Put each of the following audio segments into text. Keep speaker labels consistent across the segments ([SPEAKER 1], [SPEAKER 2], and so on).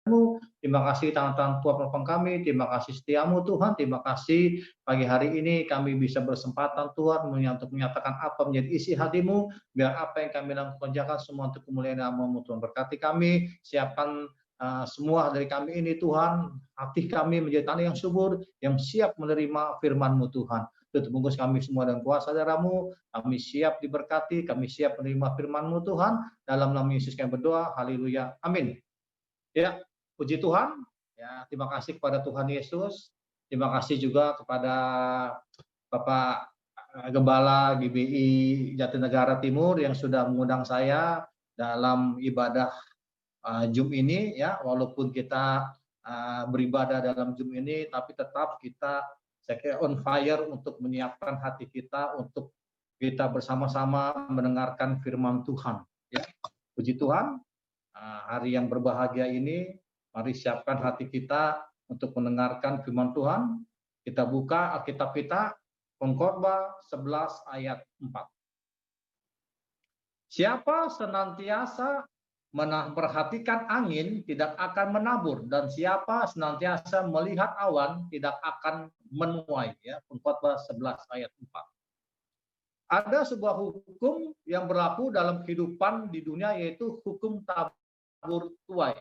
[SPEAKER 1] Terima kasih tangan-tangan Tuhan penopang kami, terima kasih setiamu Tuhan, terima kasih pagi hari ini kami bisa bersempatan Tuhan untuk menyatakan apa menjadi isi hatimu, biar apa yang kami lakukan kerjakan semua untuk kemuliaan nama-Mu Tuhan. Berkati kami, siapkan semua dari kami ini Tuhan, hati kami menjadi tanah yang subur, yang siap menerima firman-Mu Tuhan. Tutup bungkus kami semua dengan kuasa darah-Mu, kami siap diberkati, kami siap menerima firman-Mu Tuhan, dalam nama Yesus kami berdoa, haleluya, amin. Ya, puji Tuhan. Ya, terima kasih kepada Tuhan Yesus. Terima kasih juga kepada Bapak Gembala GBI Jatinegara Timur yang sudah mengundang saya dalam ibadah Zoom ini ya, walaupun kita beribadah dalam Zoom ini, tapi tetap kita saya kira on fire untuk menyiapkan hati kita untuk kita bersama-sama mendengarkan firman Tuhan. Ya, puji Tuhan. Hari yang berbahagia ini, mari siapkan hati kita untuk mendengarkan firman Tuhan. Kita buka Alkitab kita, Pengkhotbah 11 ayat 4. Siapa senantiasa memperhatikan angin tidak akan menabur, dan siapa senantiasa melihat awan tidak akan menuai. Ya, Pengkhotbah 11 ayat 4. Ada sebuah hukum yang berlaku dalam kehidupan di dunia, yaitu hukum tabur tuai.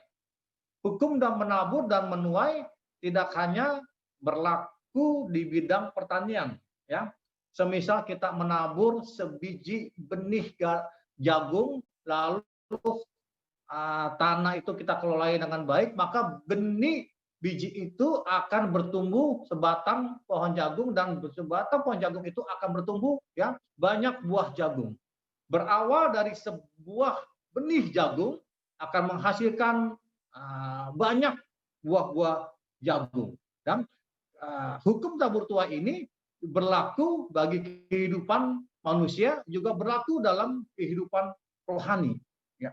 [SPEAKER 1] Hukum dan menabur dan menuai tidak hanya berlaku di bidang pertanian, ya. Semisal kita menabur sebiji benih jagung, lalu tanah itu kita kelola dengan baik, maka benih biji itu akan bertumbuh sebatang pohon jagung, dan sebatang pohon jagung itu akan bertumbuh ya banyak buah jagung. Berawal dari sebuah benih jagung akan menghasilkan banyak buah-buah jagung. Dan hukum tabur tuai ini berlaku bagi kehidupan manusia, juga berlaku dalam kehidupan rohani. Ya.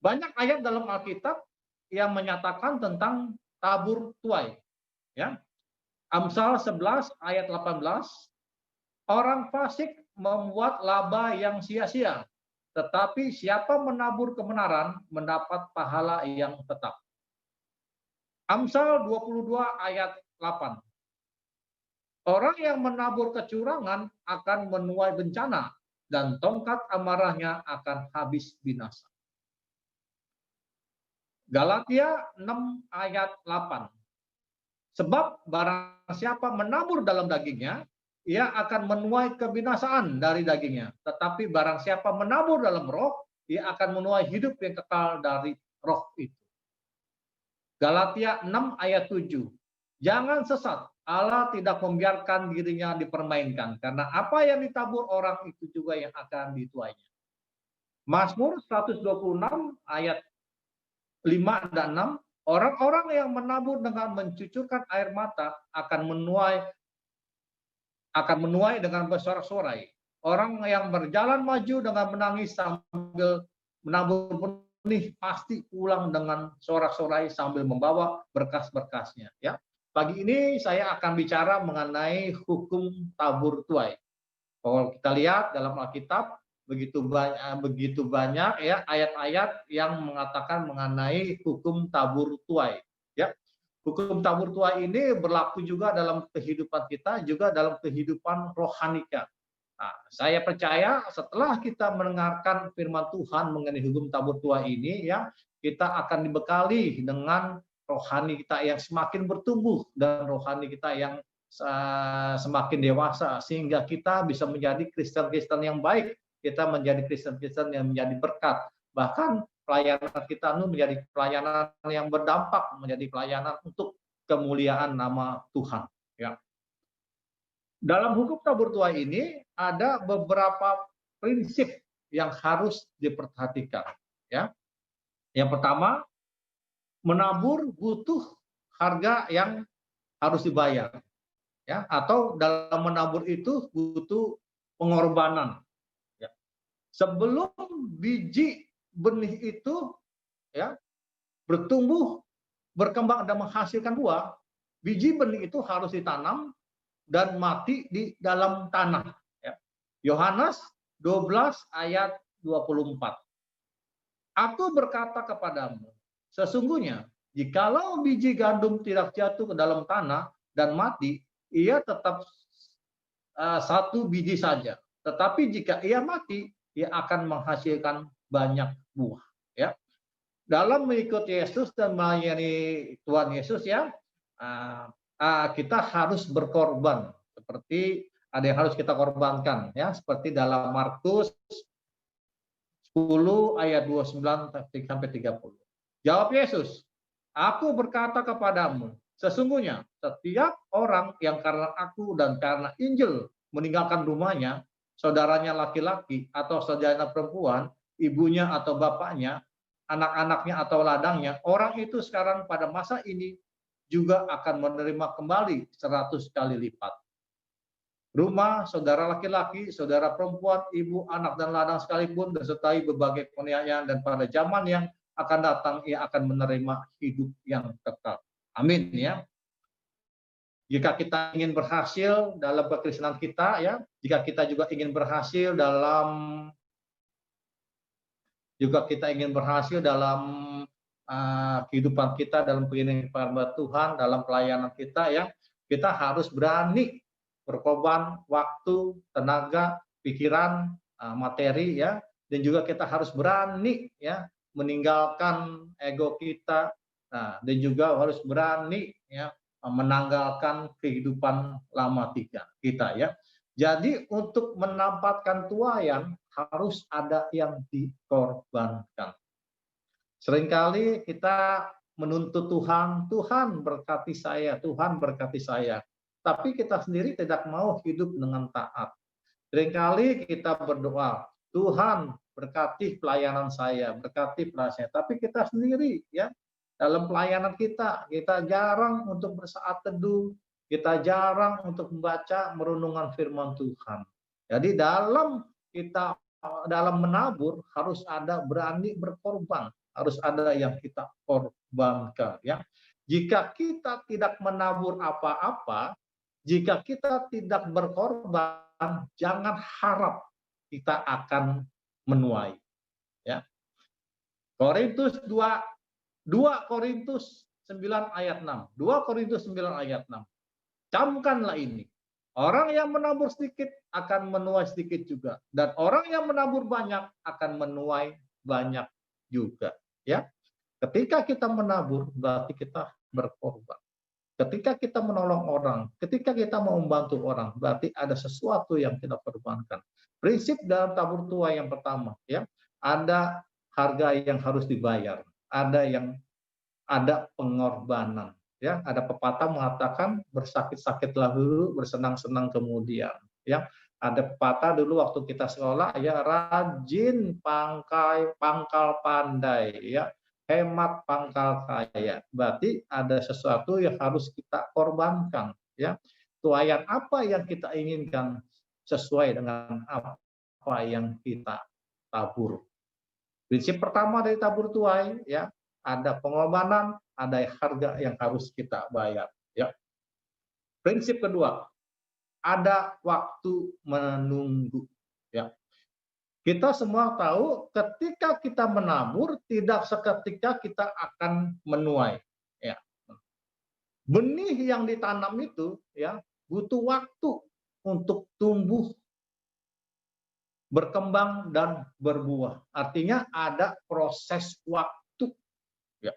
[SPEAKER 1] Banyak ayat dalam Alkitab yang menyatakan tentang tabur tuai. Ya. Amsal 11 ayat 18, orang fasik membuat laba yang sia-sia, tetapi siapa menabur kebenaran mendapat pahala yang tetap. Amsal 22 ayat 8. Orang yang menabur kecurangan akan menuai bencana, dan tongkat amarahnya akan habis binasa. Galatia 6 ayat 8. Sebab barang siapa menabur dalam dagingnya, ia akan menuai kebinasaan dari dagingnya. Tetapi barang siapa menabur dalam roh, ia akan menuai hidup yang kekal dari roh itu. Galatia 6 ayat 7. Jangan sesat, Allah tidak membiarkan dirinya dipermainkan, karena apa yang ditabur orang itu juga yang akan dituainya. Mazmur 126 ayat 5 dan 6, orang-orang yang menabur dengan mencucurkan air mata akan menuai dengan bersorak-sorai. Orang yang berjalan maju dengan menangis sambil menabur benih pasti pulang dengan sorak-sorai sambil membawa berkas-berkasnya. Ya, pagi ini saya akan bicara mengenai hukum tabur tuai. Kalau kita lihat dalam Alkitab, begitu banyak ya ayat-ayat yang mengatakan mengenai hukum tabur tuai. Ya, hukum tabur tuai ini berlaku juga dalam kehidupan kita, juga dalam kehidupan rohani kita. Nah, saya percaya setelah kita mendengarkan firman Tuhan mengenai hukum tabur tuai ini, ya kita akan dibekali dengan rohani kita yang semakin bertumbuh dan rohani kita yang semakin dewasa, sehingga kita bisa menjadi Kristen-Kristen yang baik. Kita menjadi Kristen-Kristen yang menjadi berkat. Bahkan pelayanan kita itu menjadi pelayanan yang berdampak, menjadi pelayanan untuk kemuliaan nama Tuhan. Ya. Dalam hukum tabur tuai ini ada beberapa prinsip yang harus diperhatikan. Ya. Yang pertama, menabur butuh harga yang harus dibayar. Ya, atau dalam menabur itu butuh pengorbanan. Ya. Sebelum biji benih itu ya bertumbuh, berkembang dan menghasilkan buah, biji benih itu harus ditanam dan mati di dalam tanah. Ya. Yohanes 12 ayat 24. Aku berkata kepadamu, sesungguhnya Jikalau biji gandum tidak jatuh ke dalam tanah dan mati, ia tetap satu biji saja. Tetapi jika ia mati, ia akan menghasilkan banyak buah. Ya, dalam mengikuti Yesus dan melayani Tuhan Yesus ya, kita harus berkorban. Seperti ada yang harus kita korbankan ya, seperti dalam Markus 10 ayat 29 sampai 30. Jawab Yesus, "Aku berkata kepadamu, sesungguhnya setiap orang yang karena aku dan karena Injil meninggalkan rumahnya, saudaranya laki-laki atau saudaranya perempuan, ibunya atau bapaknya, anak-anaknya atau ladangnya, orang itu sekarang pada masa ini juga akan menerima kembali 100 kali lipat. Rumah, saudara laki-laki, saudara perempuan, ibu, anak, dan ladang sekalipun disertai berbagai penganiayaan, dan pada zaman yang akan datang ia akan menerima hidup yang kekal." Amin ya. Jika kita ingin berhasil dalam kekristenan kita ya, jika kita juga ingin berhasil dalam kehidupan kita, dalam penghidupan Tuhan, dalam pelayanan kita ya, kita harus berani berkorban waktu, tenaga, pikiran, materi ya, dan juga kita harus berani ya meninggalkan ego kita, dan juga harus berani ya menanggalkan kehidupan lama kita ya. Jadi untuk mendapatkan tuaian harus ada yang dikorbankan. Seringkali kita menuntut Tuhan, Tuhan berkati saya, Tuhan berkati saya. Tapi kita sendiri tidak mau hidup dengan taat. Seringkali kita berdoa, Tuhan berkati pelayanan saya, berkati pelayanan saya. Tapi kita sendiri ya, dalam pelayanan kita jarang untuk bersaat teduh, kita jarang untuk membaca merenungkan firman Tuhan. Jadi dalam menabur harus ada berani berkorban, harus ada yang kita korbankan ya. Jika kita tidak menabur apa-apa, jika kita tidak berkorban, jangan harap kita akan menuai. Ya. Korintus 2 Korintus 9 ayat 6. 2 Korintus 9 ayat 6. Camkanlah ini. Orang yang menabur sedikit akan menuai sedikit juga, dan orang yang menabur banyak akan menuai banyak juga. Ya. Ketika kita menabur berarti kita berkorban. Ketika kita menolong orang, ketika kita mau membantu orang, berarti ada sesuatu yang kita korbankan. Prinsip dalam tabur tuai yang pertama, ya, ada harga yang harus dibayar, ada pengorbanan, ya. Ada pepatah mengatakan bersakit-sakitlah dulu, bersenang-senang kemudian, ya. Ada pepatah dulu waktu kita sekolah, ya, rajin pangkal pandai, ya. Hemat pangkal kaya. Berarti ada sesuatu yang harus kita korbankan ya. Tuaian apa yang kita inginkan sesuai dengan apa yang kita tabur. Prinsip pertama dari tabur tuai ya, ada pengorbanan, ada harga yang harus kita bayar ya. Prinsip kedua, ada waktu menunggu ya. Kita semua tahu ketika kita menabur tidak seketika kita akan menuai. Ya. Benih yang ditanam itu ya butuh waktu untuk tumbuh, berkembang dan berbuah. Artinya ada proses waktu. Ya.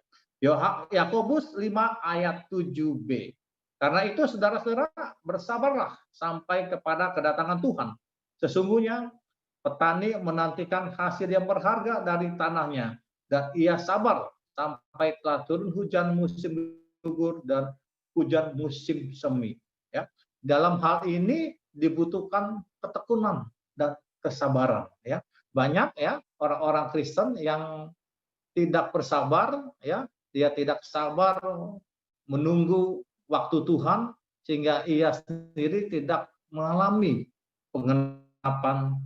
[SPEAKER 1] Yakobus 5 ayat 7b. Karena itu saudara-saudara bersabarlah sampai kepada kedatangan Tuhan. Sesungguhnya petani menantikan hasil yang berharga dari tanahnya, dan ia sabar sampai telah turun hujan musim gugur dan hujan musim semi. Ya. Dalam hal ini dibutuhkan ketekunan dan kesabaran. Ya. Banyak ya orang-orang Kristen yang tidak bersabar, ya, dia tidak sabar menunggu waktu Tuhan sehingga ia sendiri tidak mengalami pengenapan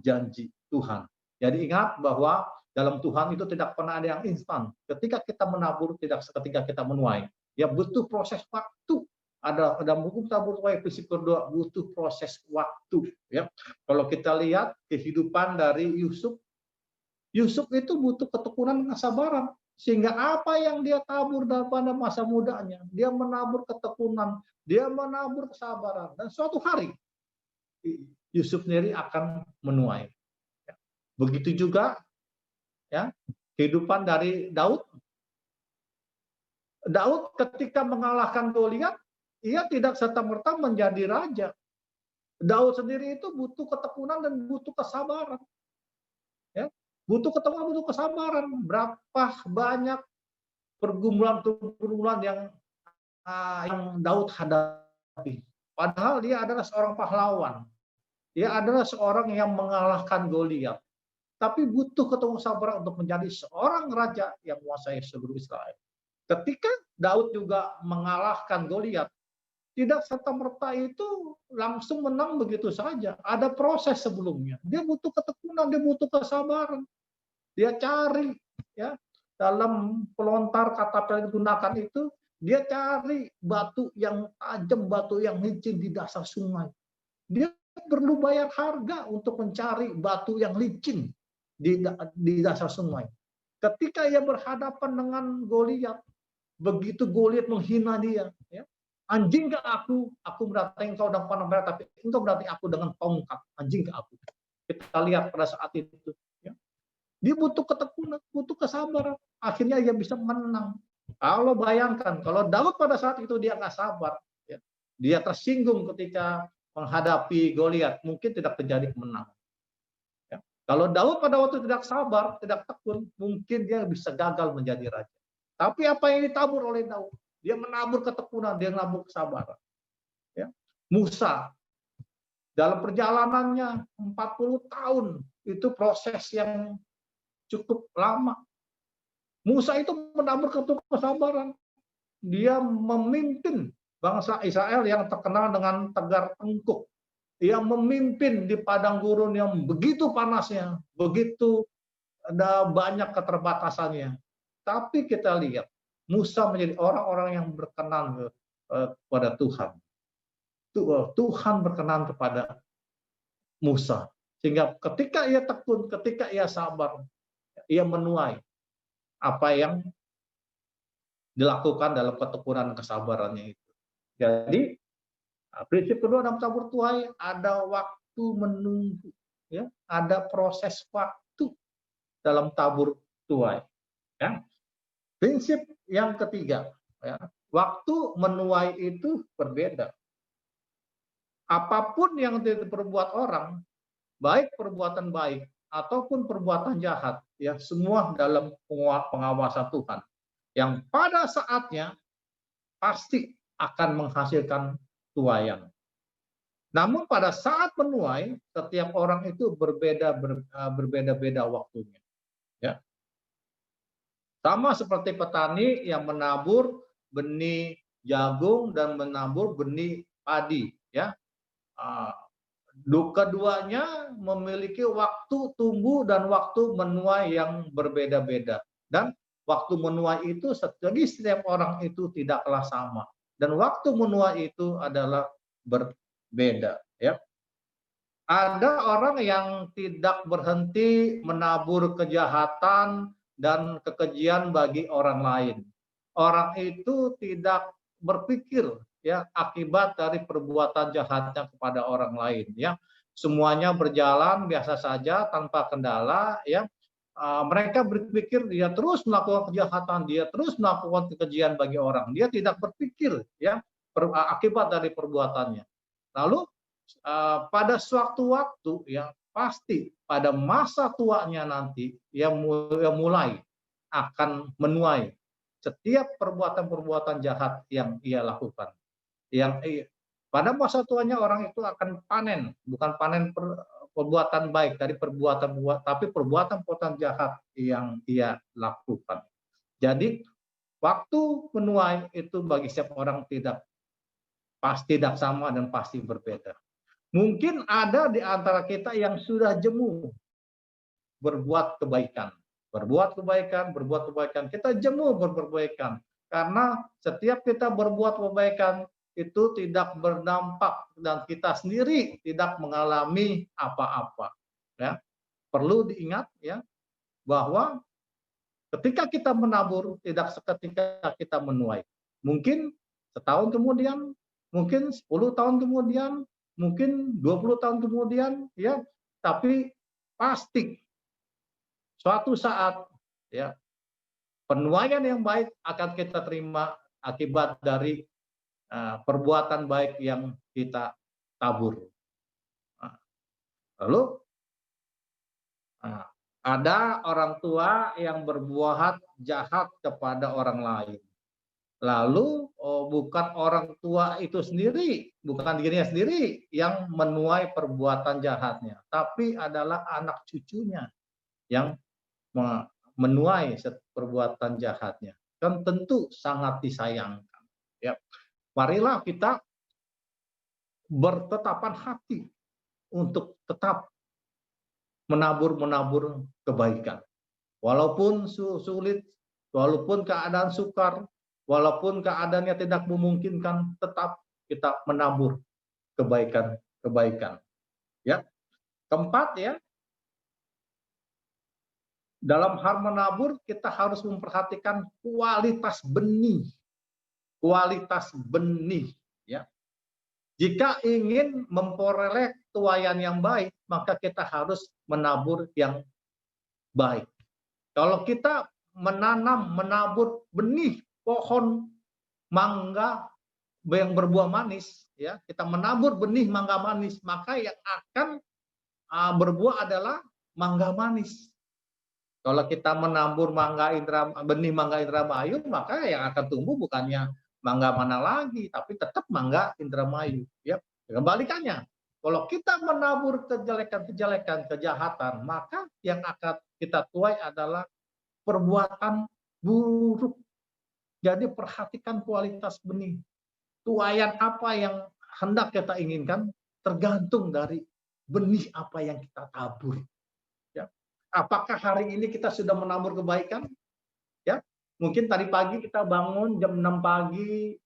[SPEAKER 1] janji Tuhan. Jadi ingat bahwa dalam Tuhan itu tidak pernah ada yang instan. Ketika kita menabur tidak seketika kita menuai. Ya butuh proses waktu. Ada buku tabur tuai prinsip kedua butuh proses waktu. Ya kalau kita lihat kehidupan dari Yusuf itu butuh ketekunan dan kesabaran Sehingga apa yang dia tabur pada masa mudanya, dia menabur ketekunan, dia menabur kesabaran. Dan suatu hari Yusuf sendiri akan menuai. Begitu juga ya kehidupan dari Daud. Daud ketika mengalahkan Goliat, ia tidak serta-merta menjadi raja. Daud sendiri itu butuh ketekunan dan butuh kesabaran. Ya, butuh ketekunan, butuh kesabaran. Berapa banyak pergumulan-pergumulan yang Daud hadapi. Padahal dia adalah seorang pahlawan. Dia adalah seorang yang mengalahkan Goliat. Tapi butuh ketemu kesabaran untuk menjadi seorang raja yang menguasai seluruh Israel. Ketika Daud juga mengalahkan Goliat, tidak serta-merta itu langsung menang begitu saja. Ada proses sebelumnya. Dia butuh ketekunan, dia butuh kesabaran. Dia cari ya dalam pelontar katapel yang digunakan itu, dia cari batu yang tajam, batu yang licin di dasar sungai. Dia perlu bayar harga untuk mencari batu yang licin di dasar sungai. Ketika ia berhadapan dengan Goliat, begitu Goliat menghina dia, ya, anjing ke aku berarti engkau dengan panah merah, tapi engkau berarti aku dengan tongkat, anjing ke aku. Kita lihat pada saat itu, ya. Dia butuh ketekunan, butuh kesabaran, akhirnya ia bisa menang. Kalau bayangkan, kalau Daud pada saat itu dia nggak sabar, ya, dia tersinggung ketika menghadapi Goliat, mungkin tidak terjadi kemenangan. Kalau Daud pada waktu tidak sabar, tidak tekun, mungkin dia bisa gagal menjadi raja. Tapi apa yang ditabur oleh Daud? Dia menabur ketekunan, dia menabur kesabaran. Ya. Musa, dalam perjalanannya 40 tahun, itu proses yang cukup lama. Musa itu menabur kesabaran. Dia memimpin bangsa Israel yang terkenal dengan tegar tengkuk. Yang memimpin di padang gurun yang begitu panasnya, begitu ada banyak keterbatasannya. Tapi kita lihat, Musa menjadi orang-orang yang berkenan kepada Tuhan. Tuhan berkenan kepada Musa. Sehingga ketika ia tekun, ketika ia sabar, ia menuai apa yang dilakukan dalam ketekunan kesabarannya itu. Jadi, prinsip kedua dalam tabur tuai, ada waktu menunggu, ya, ada proses waktu dalam tabur tuai. Ya. Prinsip yang ketiga, ya, waktu menuai itu berbeda. Apapun yang diperbuat orang, baik perbuatan baik ataupun perbuatan jahat, ya semua dalam pengawasan Tuhan. Yang pada saatnya pasti akan menghasilkan tuaian. Namun pada saat menuai, setiap orang itu berbeda-beda waktunya. Ya. Sama seperti petani yang menabur benih jagung dan menabur benih padi. Ya. Keduanya memiliki waktu tumbuh dan waktu menuai yang berbeda-beda. Dan waktu menuai itu bagi setiap orang itu tidaklah sama. Dan waktu menuai itu adalah berbeda. Ya. Ada orang yang tidak berhenti menabur kejahatan dan kekejian bagi orang lain. Orang itu tidak berpikir ya akibat dari perbuatan jahatnya kepada orang lain. Ya, semuanya berjalan biasa saja tanpa kendala. Ya, mereka berpikir dia terus melakukan kejahatan, dia terus melakukan kekejian bagi orang. Dia tidak berpikir ya akibat dari perbuatannya. Lalu pada suatu waktu ya pasti pada masa tuanya nanti yang mulai akan menuai setiap perbuatan-perbuatan jahat yang ia lakukan. Yang pada masa tuanya orang itu akan panen, bukan panen perbuatan baik dari tapi perbuatan-perbuatan jahat yang ia lakukan. Jadi waktu menuai itu bagi setiap orang pasti tidak sama dan pasti berbeda. Mungkin ada di antara kita yang sudah jemu berbuat kebaikan. Berbuat kebaikan. Kita jemu berkebaikan. Karena setiap kita berbuat kebaikan itu tidak berdampak dan kita sendiri tidak mengalami apa-apa. Ya. Perlu diingat ya bahwa Ketika kita menabur, tidak seketika kita menuai. Mungkin setahun kemudian, mungkin 10 tahun kemudian, mungkin 20 tahun kemudian, ya. Tapi pasti suatu saat, ya, penuaian yang baik akan kita terima akibat dari perbuatan baik yang kita tabur. Nah, lalu ada orang tua yang berbuat jahat kepada orang lain. Lalu bukan orang tua itu sendiri, bukan dirinya sendiri yang menuai perbuatan jahatnya, tapi adalah anak cucunya yang menuai perbuatan jahatnya. Kan tentu sangat disayangkan. Ya, marilah kita bertetapan hati untuk tetap menabur kebaikan. Walaupun sulit, walaupun keadaan sukar, walaupun keadaannya tidak memungkinkan, tetap kita menabur kebaikan. Ya. Keempat, ya, dalam hal menabur kita harus memperhatikan kualitas benih. Kualitas benih, ya. Jika ingin memperoleh tuaian yang baik, maka kita harus menabur yang baik. Kalau kita menabur benih pohon mangga yang berbuah manis, ya, kita menabur benih mangga manis, maka yang akan berbuah adalah mangga manis. Kalau kita menabur benih mangga Indramayu, maka yang akan tumbuh bukannya mangga mana lagi, tapi tetap mangga Indramayu. Ya, kebalikannya. Kalau kita menabur kejelekan, kejahatan, maka yang akan kita tuai adalah perbuatan buruk. Jadi perhatikan kualitas benih. Tuaian apa yang hendak kita inginkan tergantung dari benih apa yang kita tabur. Ya. Apakah hari ini kita sudah menabur kebaikan? Ya, mungkin tadi pagi kita bangun jam 6 pagi,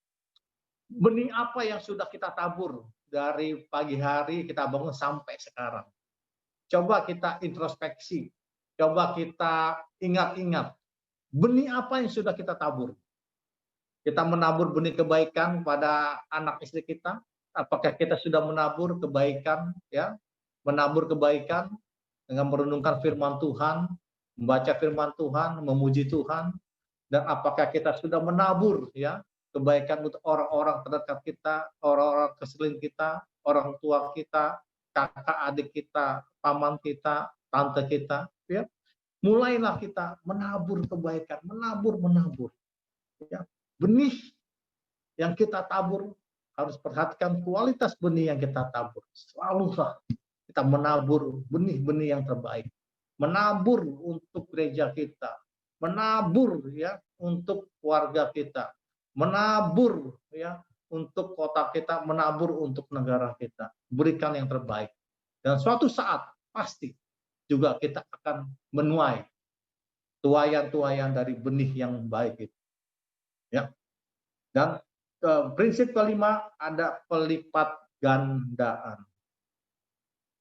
[SPEAKER 1] benih apa yang sudah kita tabur dari pagi hari kita bangun sampai sekarang? Coba kita introspeksi, coba kita ingat-ingat, benih apa yang sudah kita tabur? Kita menabur benih kebaikan pada anak istri kita, apakah kita sudah menabur kebaikan, ya, menabur kebaikan dengan merenungkan firman Tuhan, membaca firman Tuhan, memuji Tuhan, dan apakah kita sudah menabur, ya, kebaikan untuk orang-orang terdekat kita, orang-orang sekeliling kita, orang tua kita, kakak adik kita, paman kita, tante kita, ya. Mulailah kita menabur kebaikan, menabur, ya. Benih yang kita tabur, harus perhatikan kualitas benih yang kita tabur. Selalulah kita menabur benih-benih yang terbaik, menabur untuk gereja kita, menabur, ya, untuk keluarga kita, menabur, ya, untuk kota kita, menabur untuk negara kita. Berikan yang terbaik, dan suatu saat pasti juga kita akan menuai tuaian-tuaian dari benih yang baik itu. Ya. Dan prinsip kelima ada pelipat gandaan.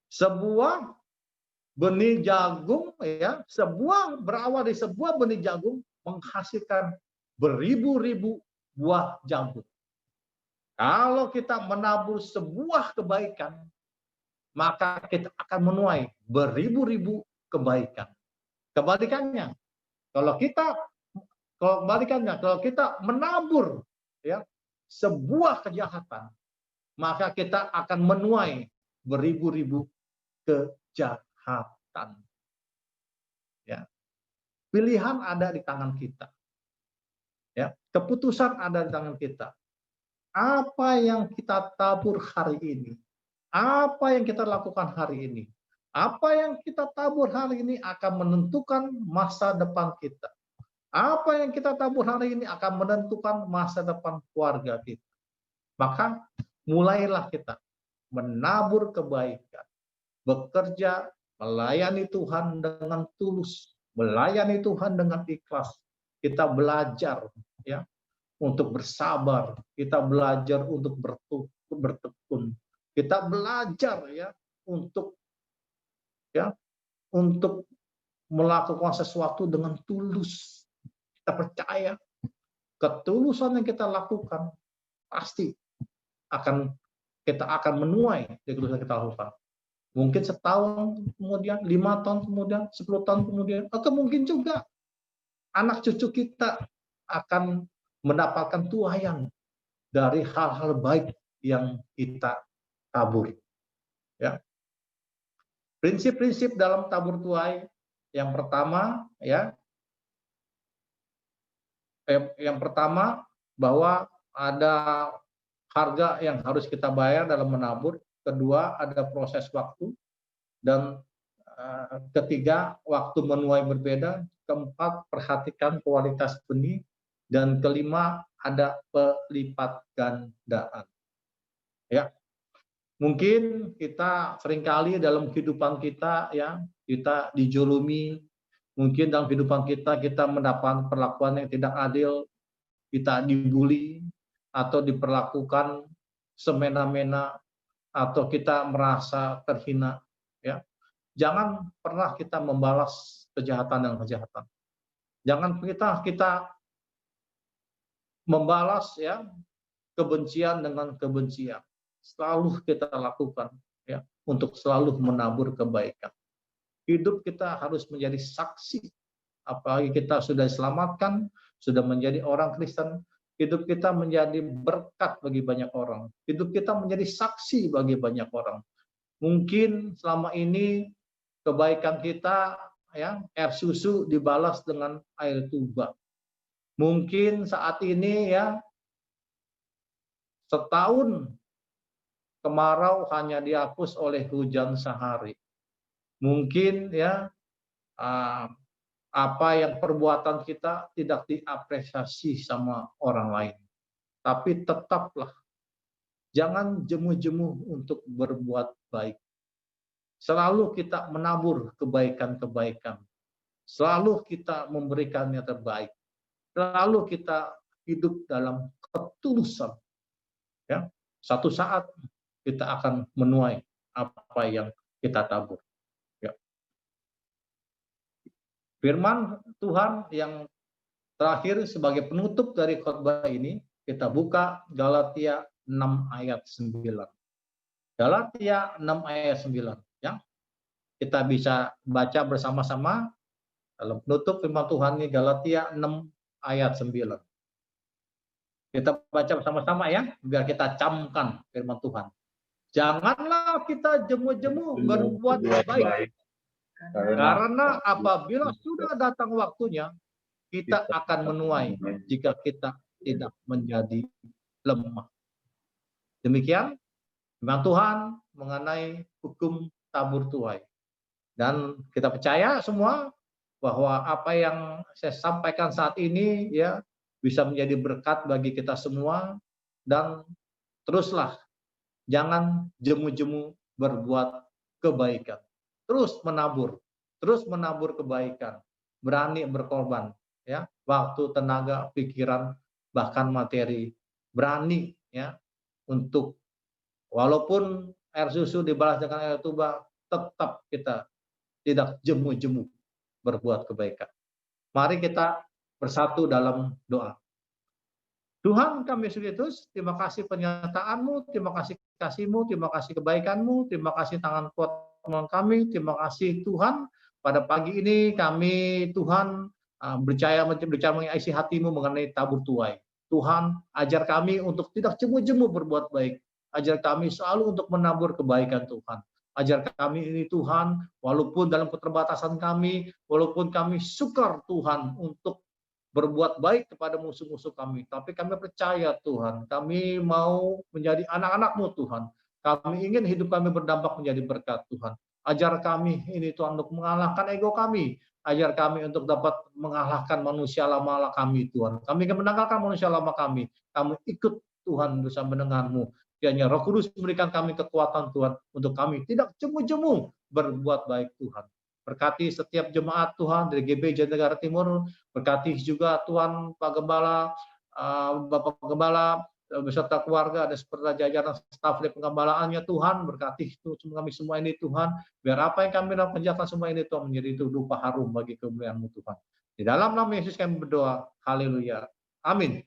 [SPEAKER 1] Sebuah benih jagung, ya, berawal dari sebuah benih jagung menghasilkan beribu-ribu buah jagung. Kalau kita menabur sebuah kebaikan, maka kita akan menuai beribu-ribu kebaikan. Kebalikannya, kalau kita menabur, ya, sebuah kejahatan, maka kita akan menuai beribu-ribu kejahatan. Ya. Pilihan ada di tangan kita. Ya, keputusan ada di tangan kita. Apa yang kita tabur hari ini? Apa yang kita lakukan hari ini? Apa yang kita tabur hari ini akan menentukan masa depan kita. Apa yang kita tabur hari ini akan menentukan masa depan keluarga kita. Maka mulailah kita menabur kebaikan, bekerja, melayani Tuhan dengan tulus, melayani Tuhan dengan ikhlas. Kita belajar, ya, untuk bersabar, kita belajar untuk bertekun, kita belajar, ya, untuk melakukan sesuatu dengan tulus. Kita percaya ketulusan yang kita lakukan pasti kita akan menuai dari ketulusan yang kita lakukan. Mungkin setahun kemudian, 5 tahun kemudian, 10 tahun kemudian, atau mungkin juga anak cucu kita akan mendapatkan tuaian dari hal-hal baik yang kita tabur. Ya. Prinsip-prinsip dalam tabur tuai yang pertama, ya, yang pertama bahwa ada harga yang harus kita bayar dalam menabur. Kedua, ada proses waktu. Dan ketiga, waktu menuai berbeda. Keempat, perhatikan kualitas benih. Dan kelima, ada pelipat gandaan. Ya, mungkin kita seringkali dalam kehidupan kita, ya, kita dijolimi. Mungkin dalam kehidupan kita mendapat perlakuan yang tidak adil, kita dibully atau diperlakukan semena-mena, atau kita merasa terhina. Ya, jangan pernah kita membalas kejahatan dengan kejahatan. Jangan kita membalas, ya, kebencian dengan kebencian. Selalu kita lakukan, ya, untuk selalu menabur kebaikan. Hidup kita harus menjadi saksi. Apalagi kita sudah diselamatkan, sudah menjadi orang Kristen, hidup kita menjadi berkat bagi banyak orang. Hidup kita menjadi saksi bagi banyak orang. Mungkin selama ini kebaikan kita, ya, air susu dibalas dengan air tuba. Mungkin saat ini, ya, setahun kemarau hanya dihapus oleh hujan sehari. Mungkin, ya, apa yang perbuatan kita tidak diapresiasi sama orang lain. Tapi tetaplah, jangan jemu-jemu untuk berbuat baik. Selalu kita menabur kebaikan-kebaikan. Selalu kita memberikan yang terbaik. Selalu kita hidup dalam ketulusan. Ya, satu saat kita akan menuai apa yang kita tabur. Ya. Firman Tuhan yang terakhir sebagai penutup dari khotbah ini, kita buka Galatia 6 ayat 9. Galatia 6 ayat 9. Ya. Kita bisa baca bersama-sama dalam penutup firman Tuhan ini, Galatia 6 ayat 9. Kita baca bersama-sama, ya, biar kita camkan firman Tuhan. Janganlah kita jemu-jemu berbuat baik. Karena apabila sudah datang waktunya, kita akan menuai jika kita tidak menjadi lemah. Demikian firman Tuhan mengenai hukum tabur tuai. Dan kita percaya semua bahwa apa yang saya sampaikan saat ini, ya, bisa menjadi berkat bagi kita semua. Dan teruslah, jangan jemu-jemu berbuat kebaikan. Terus menabur kebaikan, berani berkorban, ya, waktu, tenaga, pikiran, bahkan materi. Berani, ya, untuk walaupun air susu dibalas dengan air tuba, tetap kita tidak jemu-jemu berbuat kebaikan. Mari kita bersatu dalam doa. Tuhan kami Yesus Kristus, terima kasih penyertaan-Mu, terima kasih kasih-Mu, terima kasih kebaikan-Mu, terima kasih tangan kuat Tuhan kami, terima kasih Tuhan. Pada pagi ini kami, Tuhan, berbicara mengisi hati-Mu mengenai tabur tuai. Tuhan, ajar kami untuk tidak jemu-jemu berbuat baik. Ajar kami selalu untuk menabur kebaikan Tuhan. Ajar kami ini Tuhan, walaupun dalam keterbatasan kami, walaupun kami sukar Tuhan untuk berbuat baik kepada musuh-musuh kami. Tapi kami percaya Tuhan, kami mau menjadi anak-anak-Mu Tuhan. Kami ingin hidup kami berdampak menjadi berkat Tuhan. Ajar kami ini Tuhan untuk mengalahkan ego kami. Ajar kami untuk dapat mengalahkan manusia lama kami Tuhan. Kami ingin menanggalkan manusia lama kami. Kami ikut Tuhan bersama dengan-Mu. Kiranya Roh Kudus memberikan kami kekuatan Tuhan untuk kami tidak jemu-jemu berbuat baik Tuhan. Berkati setiap jemaat Tuhan dari GBJ Negara Timur, berkati juga Tuhan Pak Gembala, Bapak Gembala, beserta keluarga, ada seperti jajaran staf dari penggembalaannya, Tuhan berkati itu kami semua ini Tuhan, biar apa yang kami kerjakan semua ini Tuhan menjadi itu rupa harum bagi kemuliaan-Mu Tuhan. Di dalam nama Yesus kami berdoa, haleluya, amin.